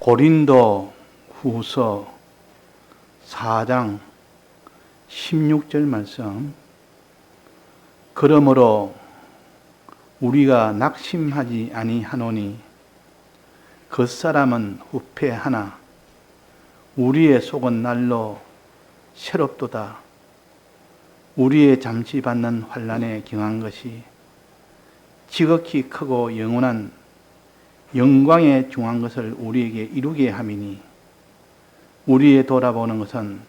고린도 후서 4장 16절 말씀. 그러므로 우리가 낙심하지 아니하노니 겉사람은 후패하나 우리의 속은 날로 새롭도다. 우리의 잠시 받는 환난에 경한 것이 지극히 크고 영원한 영광에 중한 것을 우리에게 이루게 함이니 우리의 돌아보는 것은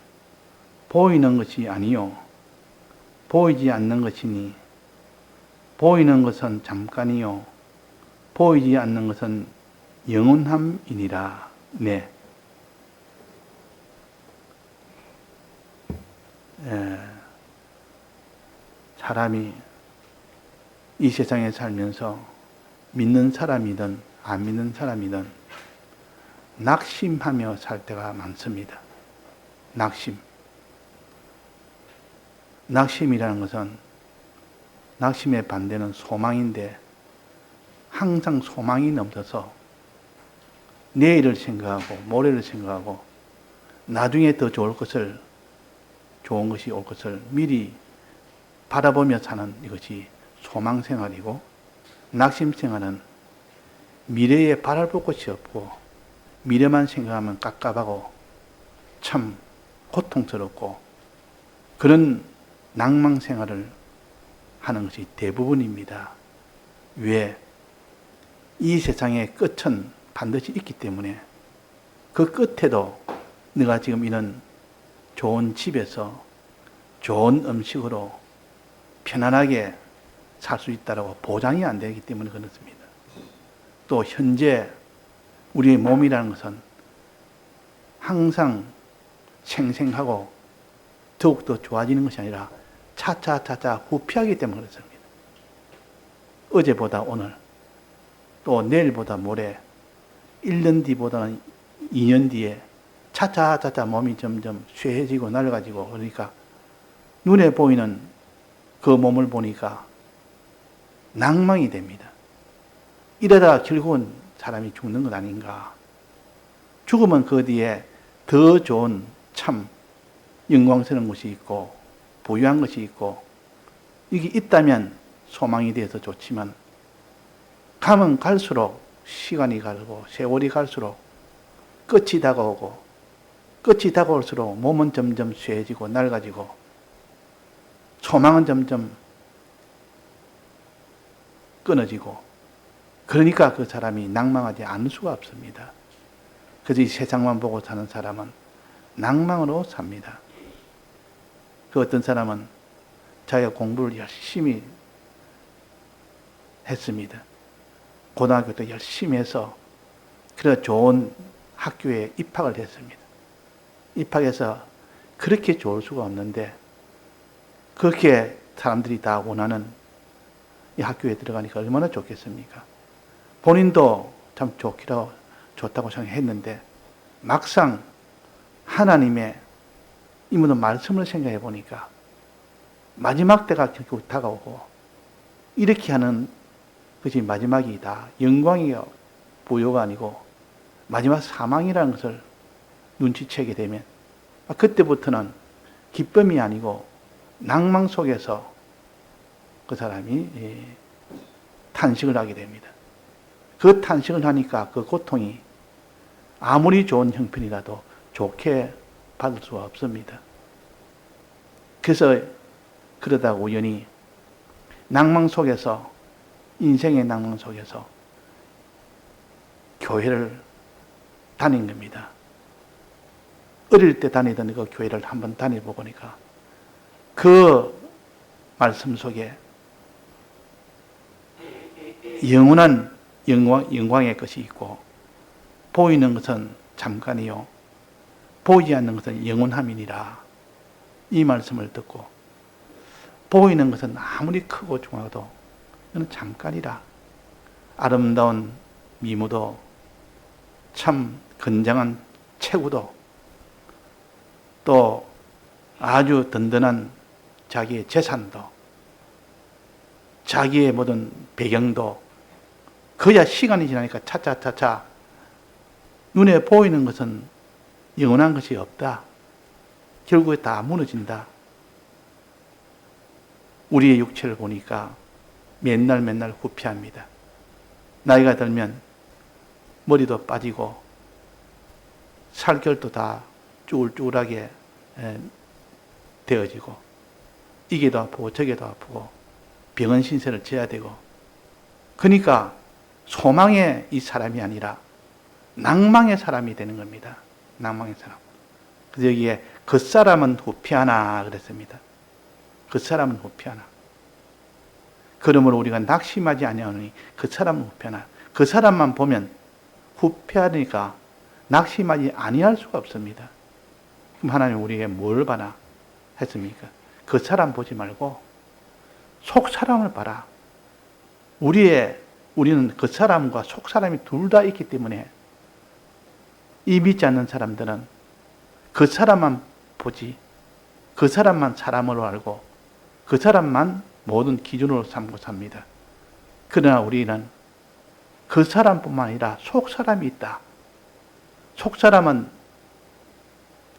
보이는 것이 아니요 보이지 않는 것이니 보이는 것은 잠깐이요 보이지 않는 것은 영원함이니라. 네. 사람이 이 세상에 살면서 믿는 사람이든 안 믿는 사람이든 낙심하며 살 때가 많습니다. 낙심이라는 것은 낙심의 반대는 소망인데 항상 소망이 넘쳐서 내일을 생각하고 모레를 생각하고 나중에 더 좋은 것이 올 것을 미리 바라보며 사는 이것이 소망생활이고, 낙심생활은 미래에 바라볼 것이 없고 미래만 생각하면 깝깝하고 참 고통스럽고 그런 낭망생활을 하는 것이 대부분입니다. 왜? 이 세상의 끝은 반드시 있기 때문에 그 끝에도 내가 지금 이런 좋은 집에서 좋은 음식으로 편안하게 살 수 있다고 보장이 안 되기 때문에 그렇습니다. 또 현재 우리의 몸이라는 것은 항상 생생하고 더욱더 좋아지는 것이 아니라 차차차차 후피하기 때문에 그렇습니다. 어제보다 오늘, 또 내일보다 모레, 1년 뒤보다는 2년 뒤에 차차차차 몸이 점점 쇠해지고 낡아지고, 그러니까 눈에 보이는 그 몸을 보니까 낭망이 됩니다. 이러다가 결국은 사람이 죽는 것 아닌가. 죽으면 그 뒤에 더 좋은 참 영광스러운 것이 있고 부유한 것이 있고 이게 있다면 소망이 되어서 좋지만 가면 갈수록 시간이 가고 세월이 갈수록 끝이 다가오고 끝이 다가올수록 몸은 점점 쇠해지고 낡아지고 소망은 점점 끊어지고, 그러니까 그 사람이 낭망하지 않을 수가 없습니다. 그래서 이 세상만 보고 사는 사람은 낭망으로 삽니다. 그 어떤 사람은 자기가 공부를 열심히 했습니다. 고등학교 때 열심히 해서 그래서 좋은 학교에 입학을 했습니다. 입학해서 그렇게 좋을 수가 없는데 그렇게 사람들이 다 원하는 이 학교에 들어가니까 얼마나 좋겠습니까? 본인도 참 좋다고 생각했는데 막상 하나님의 이 모든 말씀을 생각해 보니까 마지막 때가 결국 다가오고 이렇게 하는 것이 마지막이다. 영광이요 부요가 아니고 마지막 사망이라는 것을 눈치채게 되면 그때부터는 기쁨이 아니고 낭망 속에서 그 사람이 탄식을 하게 됩니다. 그 탄식을 하니까 그 고통이 아무리 좋은 형편이라도 좋게 받을 수가 없습니다. 그래서 그러다 우연히 낭망 속에서, 인생의 낭망 속에서 교회를 다닌 겁니다. 어릴 때 다니던 그 교회를 한번 다녀보니까 그 말씀 속에 영원한 영광의 것이 있고 보이는 것은 잠깐이요 보이지 않는 것은 영원함이니라. 이 말씀을 듣고 보이는 것은 아무리 크고 중하도 이건 잠깐이라. 아름다운 미모도 참 건장한 체구도 또 아주 든든한 자기의 재산도 자기의 모든 배경도 그야 시간이 지나니까 차차차차 눈에 보이는 것은 영원한 것이 없다. 결국에 다 무너진다. 우리의 육체를 보니까 맨날 후피합니다. 나이가 들면 머리도 빠지고 살결도 다 쭈글쭈글하게 되어지고 이게도 아프고 저게도 아프고 병원 신세를 져야 되고, 그러니까 소망의 이 사람이 아니라 낭망의 사람이 되는 겁니다. 낭망의 사람. 그래서 여기에 그 사람은 후피하나 그랬습니다. 그 사람은 후피하나. 그러므로 우리가 낙심하지 아니하노니 그 사람은 후피하나. 그 사람만 보면 후피하니까 낙심하지 아니할 수가 없습니다. 그럼 하나님 우리에게 뭘 바라 했습니까? 그 사람 보지 말고 속 사람을 봐라. 우리는 그 사람과 속 사람이 둘 다 있기 때문에 이 믿지 않는 사람들은 그 사람만 보지, 그 사람만 사람으로 알고 그 사람만 모든 기준으로 삼고 삽니다. 그러나 우리는 그 사람뿐만 아니라 속 사람이 있다. 속 사람은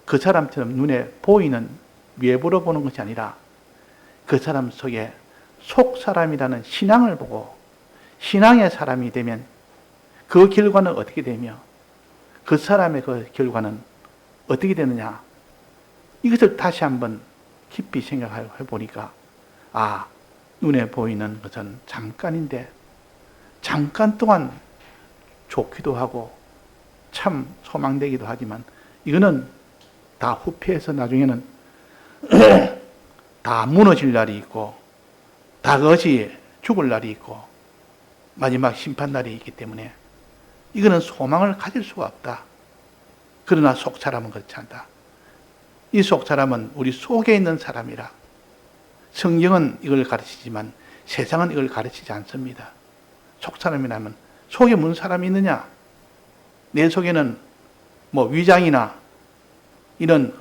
그 사람처럼 눈에 보이는 외부로 보는 것이 아니라 그 사람 속에 속 사람이라는 신앙을 보고 신앙의 사람이 되면 그 결과는 어떻게 되며 그 사람의 그 결과는 어떻게 되느냐, 이것을 다시 한번 깊이 생각해 보니까 눈에 보이는 것은 잠깐인데 잠깐 동안 좋기도 하고 참 소망되기도 하지만 이거는 다 후패해서 나중에는 다 무너질 날이 있고 다 그것이 죽을 날이 있고 마지막 심판 날이 있기 때문에 이거는 소망을 가질 수가 없다. 그러나 속 사람은 그렇지 않다. 이 속 사람은 우리 속에 있는 사람이라. 성경은 이걸 가르치지만 세상은 이걸 가르치지 않습니다. 속 사람이라면 속에 무슨 사람이 있느냐? 내 속에는 위장이나 이런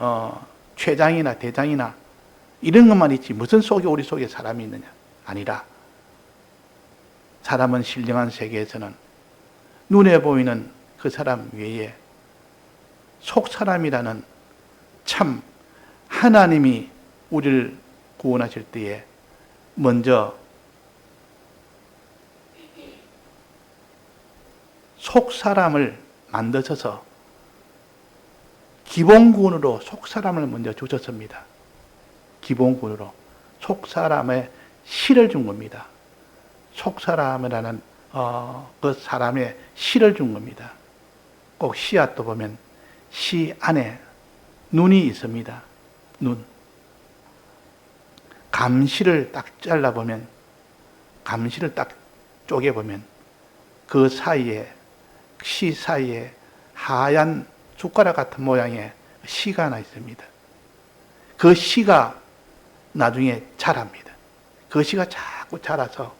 췌장이나 대장이나 이런 것만 있지 무슨 속에 우리 속에 사람이 있느냐? 아니라 사람은 신령한 세계에서는 눈에 보이는 그 사람 외에 속 사람이라는 참 하나님이 우리를 구원하실 때에 먼저 속 사람을 만드셔서 기본군으로 속 사람을 먼저 주셨습니다. 기본군으로 속 사람의 씨를 준 겁니다. 속 사람이라는 그 사람의 씨를 준 겁니다. 꼭 씨앗도 보면 씨 안에 눈이 있습니다. 눈. 감시를 딱 잘라보면, 감시를 딱 쪼개보면 그 사이에, 씨 사이에 하얀 숟가락 같은 모양의 씨가 하나 있습니다. 그 씨가 나중에 자랍니다. 그 씨가 자꾸 자라서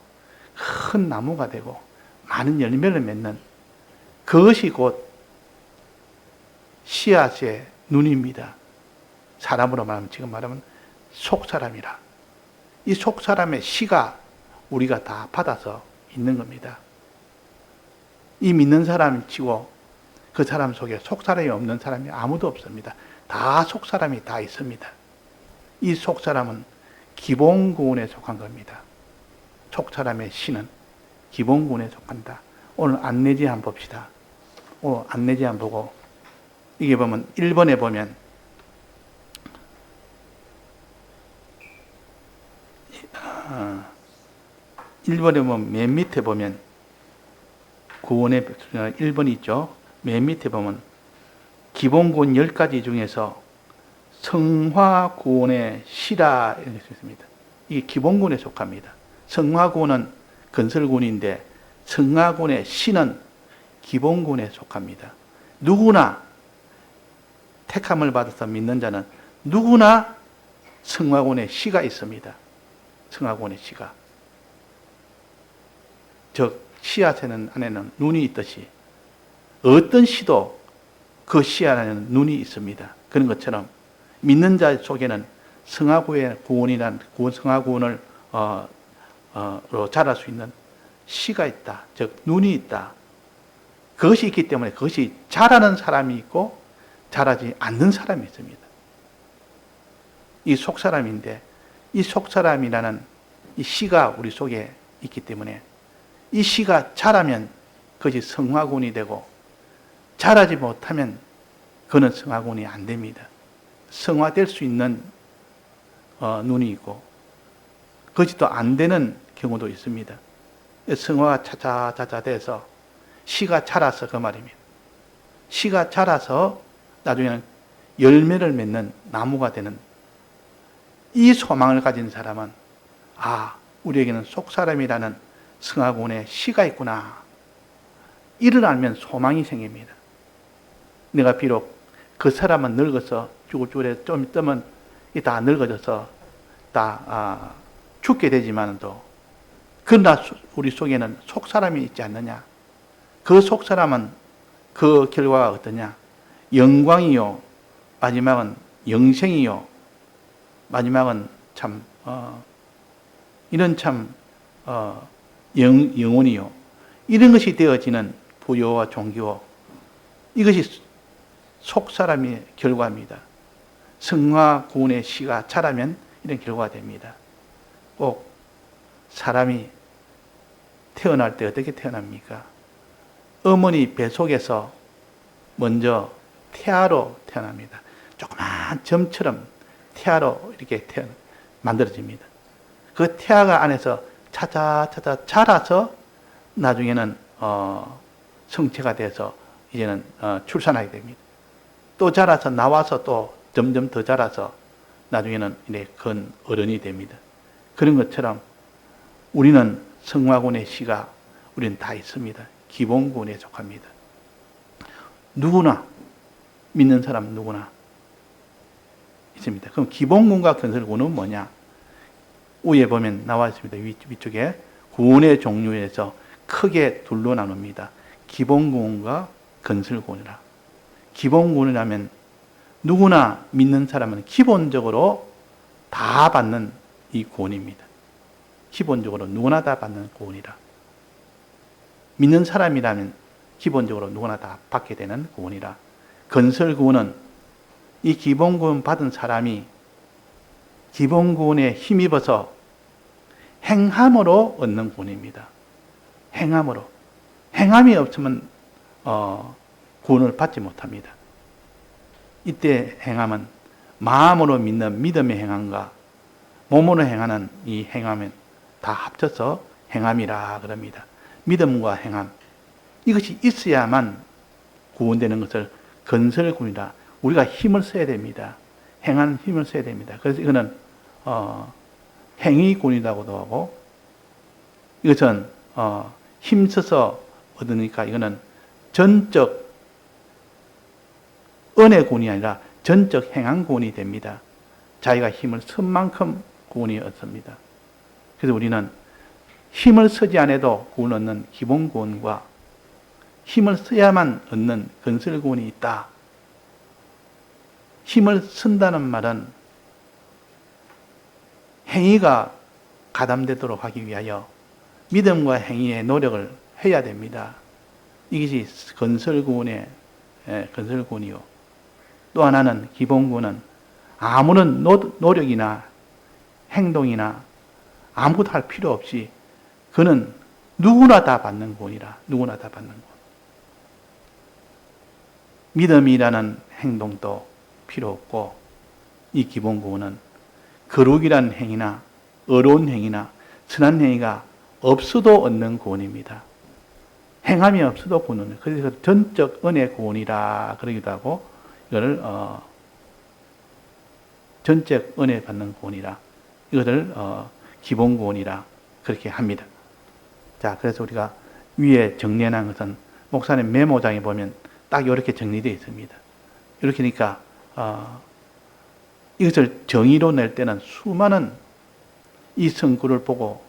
큰 나무가 되고 많은 열매를 맺는 그것이 곧 씨앗의 눈입니다. 사람으로 말하면, 지금 말하면 속사람이라. 이 속사람의 씨가 우리가 다 받아서 있는 겁니다. 이 믿는 사람 치고 그 사람 속에 속사람이 없는 사람이 아무도 없습니다. 다 속사람이 다 있습니다. 이 속사람은 기본구원에 속한 겁니다. 속사람의 씨는 기본구원에 속한다. 오늘 안내지 한번 봅시다. 오늘 안내지 한번 보고, 이게 보면 1번에 보면 맨 밑에 보면 구원의 1번이 있죠. 맨 밑에 보면 기본구원 10가지 중에서 성화구원의 시라 이런 게 있습니다. 이게 기본구원에 속합니다. 성화구원은 건설구원인데 성화구원의 시는 기본구원에 속합니다. 누구나 택함을 받아서 믿는 자는 누구나 성화구원의 시가 있습니다. 성화구원의 시가. 즉 씨앗에는 안에는 눈이 있듯이 어떤 씨도 그 씨앗 안에는 눈이 있습니다. 그런 것처럼 믿는 자 속에는 성화구원의 구원이란 성화구원을 로 자랄 수 있는 씨가 있다. 즉 눈이 있다. 그것이 있기 때문에 그것이 잘하는 사람이 있고 잘하지 않는 사람이 있습니다. 이 속사람인데 이 속사람이라는 이 씨가 우리 속에 있기 때문에 이 씨가 자라면 그것이 성화군이 되고 자라지 못하면 그는 성화군이 안 됩니다. 성화될 수 있는 눈이 있고 그것이 또 안 되는 경우도 있습니다. 성화가 차차차차 돼서 씨가 자라서 그 말입니다. 씨가 자라서 나중에는 열매를 맺는 나무가 되는 이 소망을 가진 사람은 우리에게는 속사람이라는 성화군의 씨가 있구나. 이를 알면 소망이 생깁니다. 내가 비록 그 사람은 늙어서 죽을 좀 있으면 다 늙어져서 다 죽게 되지만도 그러나 우리 속에는 속사람이 있지 않느냐. 그 속사람은 그 결과가 어떠냐. 영광이요. 마지막은 영생이요. 마지막은 참 이런 참 영혼이요. 이런 것이 되어지는 부요와 종교, 이것이 속사람의 결과입니다. 성화군의 씨가 자라면 이런 결과가 됩니다. 꼭 사람이 태어날 때 어떻게 태어납니까? 어머니 뱃속에서 먼저 태아로 태어납니다. 조그만 점처럼 태아로 이렇게 만들어집니다. 그 태아가 안에서 차차차차 자라서 나중에는 성체가 돼서 이제는 출산하게 됩니다. 또 자라서 나와서 또 점점 더 자라서 나중에는 이제 큰 어른이 됩니다. 그런 것처럼 우리는 성화군의 씨가 우리는 다 있습니다. 기본군에 속합니다. 누구나 믿는 사람 누구나 있습니다. 그럼 기본군과 건설군은 뭐냐? 위에 보면 나와 있습니다. 위쪽에 군의 종류에서 크게 둘로 나눕니다. 기본군과 건설군이라. 기본군이라면 누구나 믿는 사람은 기본적으로 다 받는 이 구원입니다. 기본적으로 누구나 다 받는 구원이라. 믿는 사람이라면 기본적으로 누구나 다 받게 되는 구원이라. 건설구원은 이 기본구원 받은 사람이 기본구원에 힘입어서 행함으로 얻는 구원입니다. 행함으로. 행함이 없으면 구원을 받지 못합니다. 이때 행함은 마음으로 믿는 믿음의 행함과 몸으로 행하는 이 행함은 다 합쳐서 행함이라 그럽니다. 믿음과 행함, 이것이 있어야만 구원되는 것을 건설군이라. 우리가 힘을 써야 됩니다. 행하는 힘을 써야 됩니다. 그래서 이거는 행위군이라고도 하고, 이것은 힘써서 얻으니까 이거는 전적 은혜군이 아니라 전적 행한군이 됩니다. 자기가 힘을 쓴 만큼 구원이 얻습니다. 그래서 우리는 힘을 쓰지 않아도 구원 얻는 기본구원과 힘을 써야만 얻는 건설구원이 있다. 힘을 쓴다는 말은 행위가 가담되도록 하기 위하여 믿음과 행위의 노력을 해야 됩니다. 이것이 건설구원의 건설구원이요. 또 하나는 기본구원은 아무런 노력이나 행동이나 아무것도 할 필요 없이 그는 누구나 다 받는 구원이라. 누구나 다 받는 구원. 믿음이라는 행동도 필요 없고, 이 기본 구원은 거룩이라는 행위나 어려운 행위나 선한 행위가 없어도 얻는 구원입니다. 행함이 없어도 구원은. 그래서 전적 은혜 구원이라 그러기도 하고, 이거를 전적 은혜 받는 구원이라, 이것을 기본 구원이라 그렇게 합니다. 자, 그래서 우리가 위에 정리한 것은 목사님 메모장에 보면 딱 이렇게 정리되어 있습니다. 이렇게 하니까 이것을 정의로 낼 때는 수많은 이 성구를 보고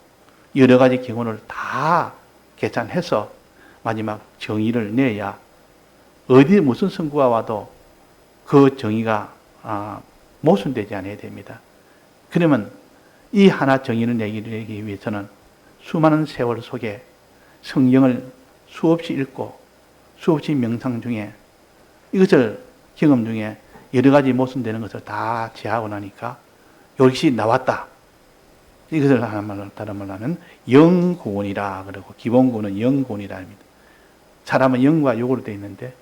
여러 가지 경우를 다 계산해서 마지막 정의를 내야 어디 무슨 성구가 와도 그 정의가 모순되지 않아야 됩니다. 그러면 이 하나 정의를 내기 위해서는 수많은 세월 속에 성경을 수없이 읽고 수없이 명상 중에 이것을 경험 중에 여러 가지 모순되는 것을 다 제하고 나니까 이것이 나왔다. 이것을 다른 말로 하면 영구원이라 그러고, 기본구원은 영구원이라 합니다. 사람은 영과 육으로 되어 있는데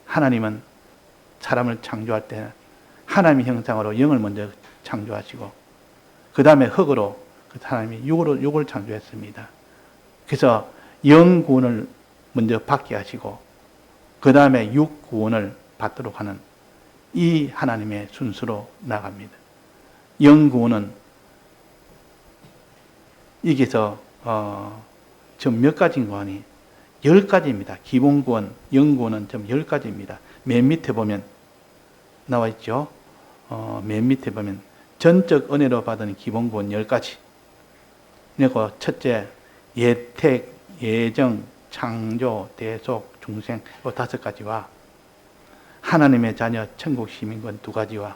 하나님은 사람을 창조할 때 하나님의 형상으로 영을 먼저 창조하시고 그 다음에 흙으로 하나님이 육을 창조했습니다. 그래서 영구원을 먼저 받게 하시고 그 다음에 육구원을 받도록 하는 이 하나님의 순서로 나갑니다. 영구원은 여기서 좀 몇 가지인가 하니 10가지입니다. 기본구원, 영구원은 좀 10가지입니다. 맨 밑에 보면 나와 있죠. 맨 밑에 보면 전적 은혜로 받은 기본구원 10가지. 그리고 첫째, 예택, 예정, 창조, 대속, 중생, 5가지와 하나님의 자녀, 천국 시민권 2가지와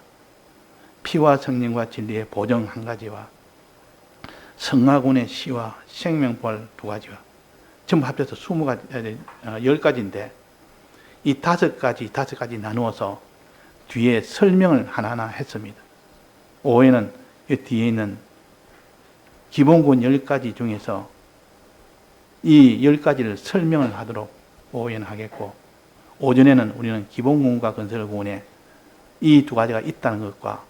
피와 성령과 진리의 보정 1가지와 성하군의 시와 생명벌 2가지와 전부 합쳐서 10가지인데 이 5가지 나누어서 뒤에 설명을 하나하나 했습니다. 오후에는 이 뒤에 있는 기본구원 10가지 중에서 이 10가지를 설명을 하도록 오후에는 하겠고, 오전에는 우리는 기본구원과 건설구원에 이 2가지가 있다는 것과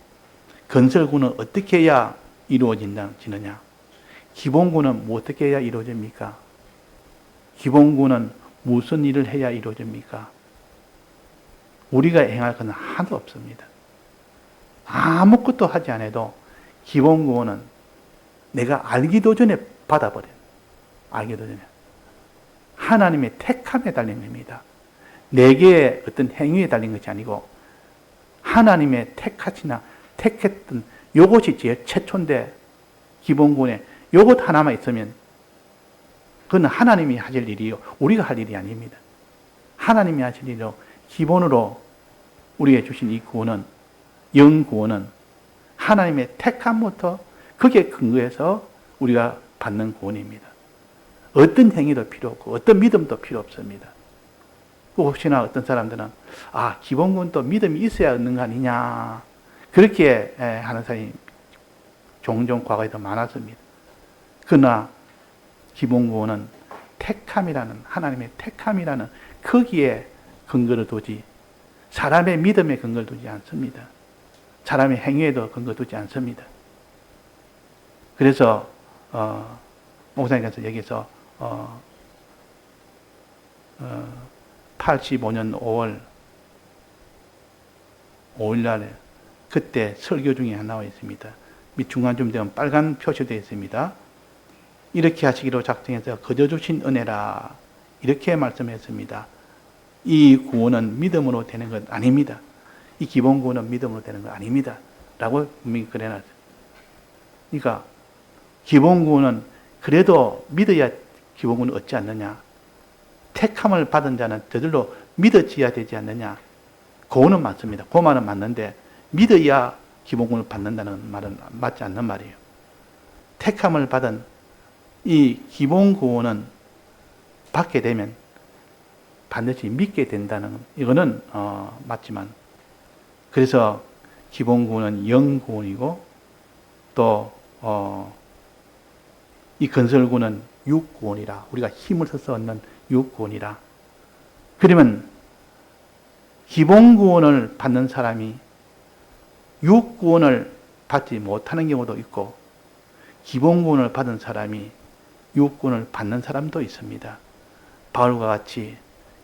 건설구원은 어떻게 해야 이루어지느냐, 기본구원은 어떻게 해야 이루어집니까? 기본구원은 무슨 일을 해야 이루어집니까? 우리가 행할 것은 하나도 없습니다. 아무것도 하지 않아도 기본구원은 내가 알기도 전에 받아버려요. 알기도 전에. 하나님의 택함에 달린 겁니다. 내게 어떤 행위에 달린 것이 아니고 하나님의 택했던 요것이 제일 최초인데 기본구원에 요것 하나만 있으면 그건 하나님이 하실 일이요. 우리가 할 일이 아닙니다. 하나님이 하실 일이요. 기본으로 우리에게 주신 이 구원은, 영구원은 하나님의 택함부터 거기에 근거해서 우리가 받는 구원입니다. 어떤 행위도 필요 없고 어떤 믿음도 필요 없습니다. 혹시나 어떤 사람들은 기본구원도 믿음이 있어야 얻는 거 아니냐 그렇게 하는 사람이 종종 과거에도 많았습니다. 그러나 기본구원은 택함이라는, 하나님의 택함이라는 거기에 근거를 두지 사람의 믿음에 근거를 두지 않습니다. 사람의 행위에도 근거 두지 않습니다. 그래서 목사님께서 여기서 85년 5월 5일 날에 그때 설교 중에 하나 나와 있습니다. 밑 중간쯤 되면 빨간 표시되어 있습니다. 이렇게 하시기로 작정해서 거저 주신 은혜라 이렇게 말씀했습니다. 이 구원은 믿음으로 되는 것 아닙니다. 이 기본 구원은 믿음으로 되는 것 아닙니다. 라고 분명히 그래놨어요. 그러니까 기본 구원은 그래도 믿어야 기본 구원을 얻지 않느냐. 택함을 받은 자는 저절로 믿어져야 되지 않느냐. 그거는 맞습니다. 그 말은 맞는데 믿어야 기본 구원을 받는다는 말은 맞지 않는 말이에요. 택함을 받은 이 기본 구원은 받게 되면 반드시 믿게 된다는 이거는 맞지만 그래서 기본 구원은 영 구원이고 또 이 건설 구원은 육 구원이라 우리가 힘을 써서 얻는 육 구원이라. 그러면 기본 구원을 받는 사람이 육 구원을 받지 못하는 경우도 있고 기본 구원을 받은 사람이 육 구원을 받는 사람도 있습니다. 바울과 같이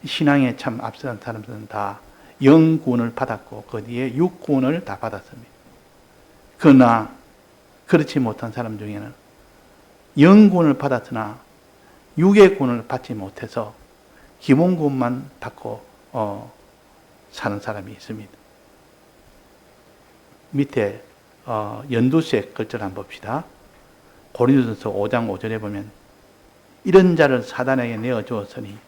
신앙에 참 앞선 사람들은 다 영 구원을 받았고 그 뒤에 육 구원을 다 받았습니다. 그러나 그렇지 못한 사람 중에는 영 구원을 받았으나 육의 구원을 받지 못해서 기본 구원만 받고 사는 사람이 있습니다. 밑에 연두색 글자를 한번 봅시다. 고린도전서 5장 5절에 보면 이런 자를 사단에게 내어주었으니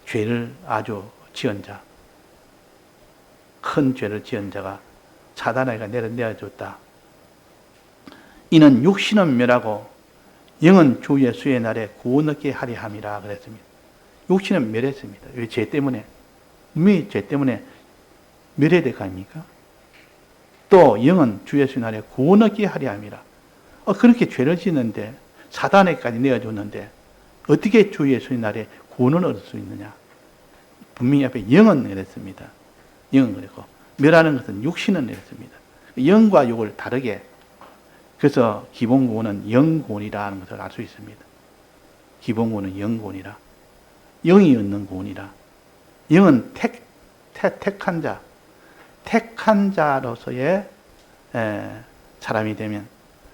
죄를 아주 지은 자, 큰 죄를 지은 자가 사단에게 내어줬다. 이는 육신은 멸하고 영은 주 예수의 날에 구원 얻게 하려 함이라 그랬습니다. 육신은 멸했습니다. 왜? 죄 때문에. 분명히 죄 때문에 멸해될 거 아닙니까? 또 영은 주 예수의 날에 구원 얻게 하려 함이라. 그렇게 죄를 짓는데 사단에까지 내어줬는데 어떻게 주 예수의 날에 구원을 얻을 수 있느냐? 분명히 앞에 영은 그랬습니다. 영은 그랬고 멸하는 것은 육신은 그랬습니다. 영과 육을 다르게, 그래서 기본 구원은 영구원이라는 것을 알 수 있습니다. 기본 구원은 영구원이라, 영이 얻는 구원이라. 영은 택한 자, 택한 자로서의 사람이 되면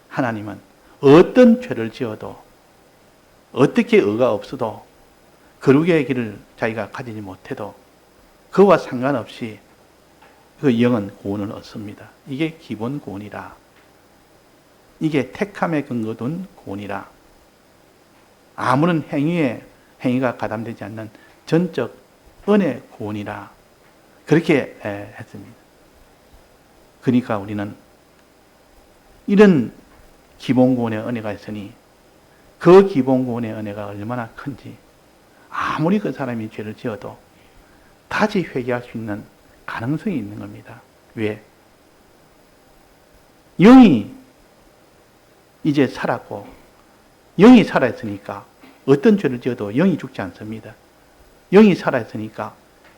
하나님은 어떤 죄를 지어도, 어떻게 의가 없어도, 거룩의 길을 자기가 가지지 못해도 그와 상관없이 그 영은 구원을 얻습니다. 이게 기본 구원이라. 이게 택함에 근거 둔 구원이라. 아무런 행위가 가담되지 않는 전적 은혜 구원이라. 그렇게 했습니다. 그러니까 우리는 이런 기본 구원의 은혜가 있으니 그 기본 구원의 은혜가 얼마나 큰지, 아무리 그 사람이 죄를 지어도 다시 회개할 수 있는 가능성이 있는 겁니다. 왜? 영이 이제 살았고, 영이 살아있으니까 어떤 죄를 지어도 영이 죽지 않습니다. 영이 살아있으니까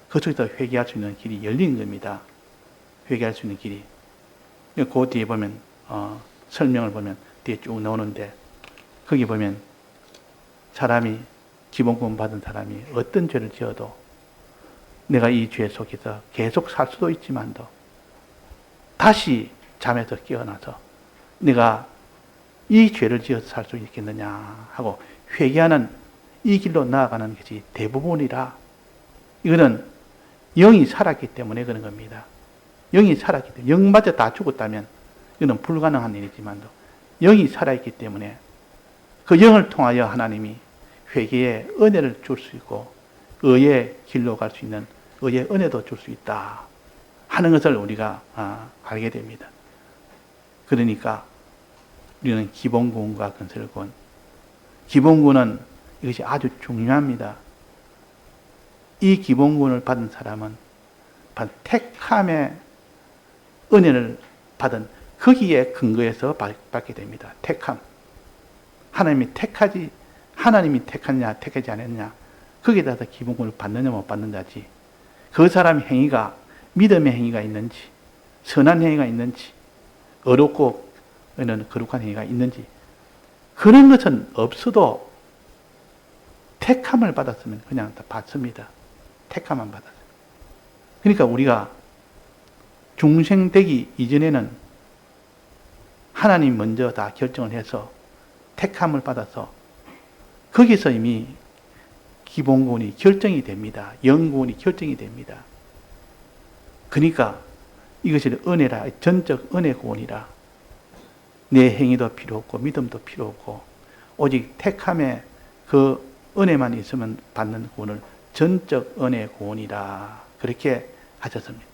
그 속에서 회개할 수 있는 길이 열린 겁니다. 회개할 수 있는 길이. 그 뒤에 보면 설명을 보면 뒤에 쭉 나오는데, 거기 보면 사람이 기본 구원 받은 사람이 어떤 죄를 지어도 내가 이 죄 속에서 계속 살 수도 있지만도 다시 잠에서 깨어나서 내가 이 죄를 지어서 살 수 있겠느냐 하고 회개하는 이 길로 나아가는 것이 대부분이라. 이거는 영이 살았기 때문에 그런 겁니다. 영이 살았기 때문에, 영마저 다 죽었다면 이거는 불가능한 일이지만도 영이 살아있기 때문에 그 영을 통하여 하나님이 회개의 은혜를 줄 수 있고 의의 길로 갈 수 있는 의의 은혜도 줄 수 있다 하는 것을 우리가 알게 됩니다. 그러니까 우리는 기본구원과 건설구원, 기본구원은 이것이 아주 중요합니다. 이 기본구원을 받은 사람은 택함의 은혜를 받은 거기에 근거해서 받게 됩니다. 택함. 하나님이 택하느냐 택하지 않았느냐, 거기에 따라서 기본구원을 받느냐 못 받느냐지, 그 사람의 행위가 믿음의 행위가 있는지, 선한 행위가 있는지, 어렵고 거룩한 행위가 있는지, 그런 것은 없어도 택함을 받았으면 그냥 다 받습니다. 택함만 받았어요. 그러니까 우리가 중생되기 이전에는 하나님 먼저 다 결정을 해서 택함을 받아서 거기서 이미 기본구원이 결정이 됩니다. 영구원이 결정이 됩니다. 그러니까 이것이 은혜라, 전적 은혜 구원이라. 내 행위도 필요 없고 믿음도 필요 없고 오직 택함의 그 은혜만 있으면 받는 구원을 전적 은혜 구원이라. 그렇게 하셨습니다.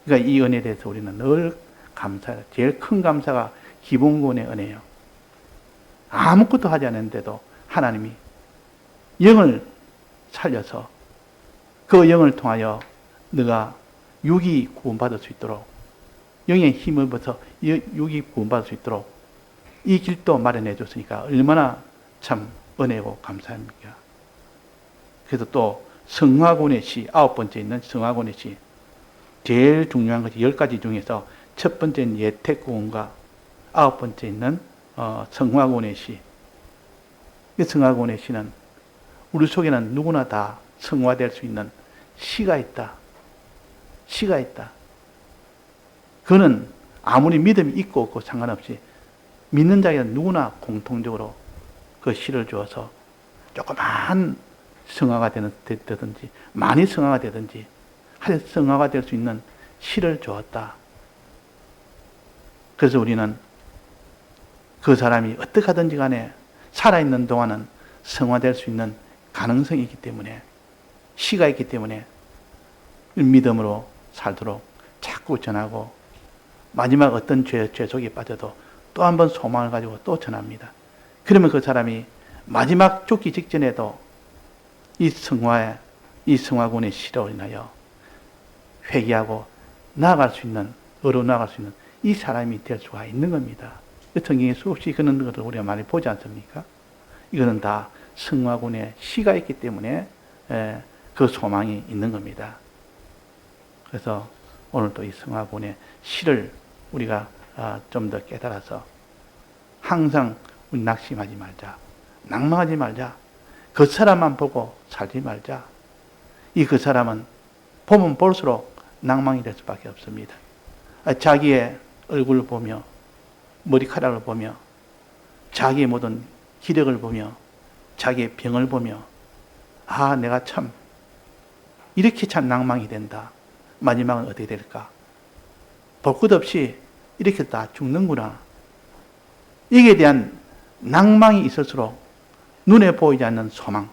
그러니까 이 은혜에 대해서 우리는 늘 감사해요. 제일 큰 감사가 기본구원의 은혜예요. 아무것도 하지 않았는데도 하나님이 영을 살려서 그 영을 통하여 너가 육이 구원받을 수 있도록, 영의 힘을 받아서 육이 구원받을 수 있도록 이 길도 마련해 줬으니까 얼마나 참 은혜고 감사합니까? 그래서 또 성화군의 시, 9번째 있는 성화군의 시, 제일 중요한 것이 10가지 중에서 첫 번째는 예택구원과 9번째 있는 성화군의 시. 이 성화군의 시는 우리 속에는 누구나 다 성화될 수 있는 시가 있다. 시가 있다. 그는 아무리 믿음이 있고 없고 상관없이 믿는 자에는 누구나 공통적으로 그 시를 주어서 조그만 성화가 되든지 많이 성화가 되든지 하여튼 성화가 될 수 있는 시를 주었다. 그래서 우리는 그 사람이 어떻게 하든지 간에 살아있는 동안은 성화될 수 있는 가능성이 있기 때문에, 시가 있기 때문에 믿음으로 살도록 자꾸 전하고, 마지막 어떤 죄 속에 빠져도 또 한 번 소망을 가지고 또 전합니다. 그러면 그 사람이 마지막 죽기 직전에도 이 성화군의 시로 인하여 회개하고 나아갈 수 있는, 어려 나아갈 수 있는 이 사람이 될 수가 있는 겁니다. 성경에 수없이 그런 것을 우리가 많이 보지 않습니까? 이거는 다 성화군의 시가 있기 때문에 그 소망이 있는 겁니다. 그래서 오늘 또 이 성화군의 시를 우리가 좀 더 깨달아서 항상 우리 낙심하지 말자, 낭망하지 말자, 그 사람만 보고 살지 말자. 그 사람은 보면 볼수록 낭망이 될 수밖에 없습니다. 자기의 얼굴을 보며, 머리카락을 보며, 자기의 모든 기력을 보며, 자기의 병을 보며, 내가 참 이렇게 참 낭망이 된다. 마지막은 어떻게 될까? 볼 것 없이 이렇게 다 죽는구나. 이에 대한 낭망이 있을수록 눈에 보이지 않는 소망,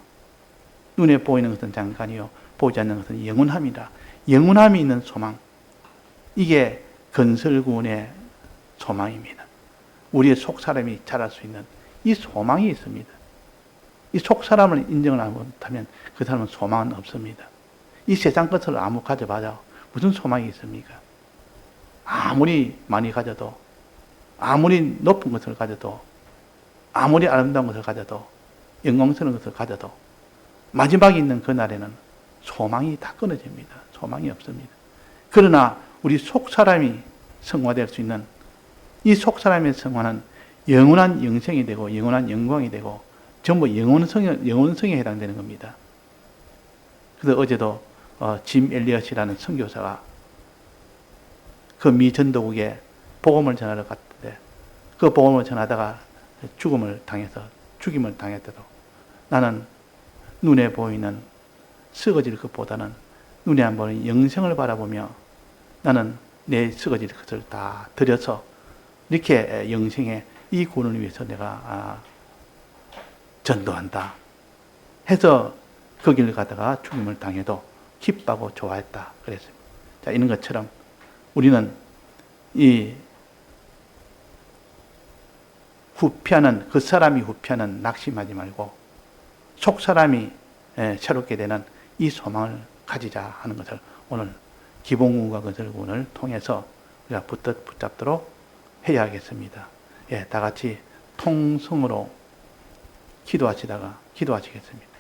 눈에 보이는 것은 잠깐이요, 보이지 않는 것은 영원함이다. 영원함이 있는 소망, 이게 건설군의 소망입니다. 우리의 속사람이 자랄 수 있는 이 소망이 있습니다. 이 속사람을 인정을 못하면 그 사람은 소망은 없습니다. 이 세상 것을 아무 가져봐도 무슨 소망이 있습니까? 아무리 많이 가져도, 아무리 높은 것을 가져도, 아무리 아름다운 것을 가져도, 영광스러운 것을 가져도 마지막에 있는 그날에는 소망이 다 끊어집니다. 소망이 없습니다. 그러나 우리 속사람이 성화될 수 있는 이 속사람의 성화는 영원한 영생이 되고 영원한 영광이 되고 전부 영원성에 해당되는 겁니다. 그래서 어제도 짐 엘리엇이라는 선교사가 그 미 전도국에 복음을 전하러 갔는데 그 복음을 전하다가 죽임을 당했대도 나는 눈에 보이는 썩어질 것보다는 눈에 안 보이는 영생을 바라보며 나는 내 썩어질 것을 다 들여서 이렇게 영생의 이 구원을 위해서 내가 전도한다 해서 그 길을 가다가 죽임을 당해도 기뻐하고 좋아했다 그랬습니다. 자, 이런 것처럼 우리는 이 후피하는, 그 사람이 후피하는 낙심하지 말고 속 사람이 새롭게 되는 이 소망을 가지자 하는 것을 오늘 기본군과 건설군을 통해서 우리가 붙잡도록 해야 하겠습니다. 다 같이 통성으로 기도하시겠습니다.